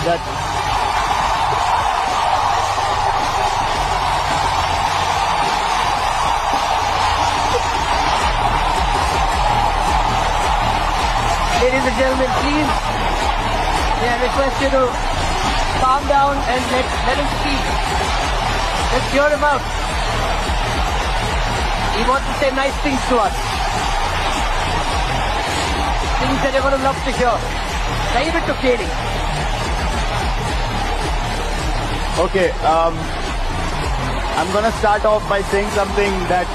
that Ladies and gentlemen, please, may I request you to calm down and let him speak. Let's hear him out. He wants to say nice things to us. Things that you're going to love to hear. Leave it to Katie. okay, I'm gonna start off by saying something that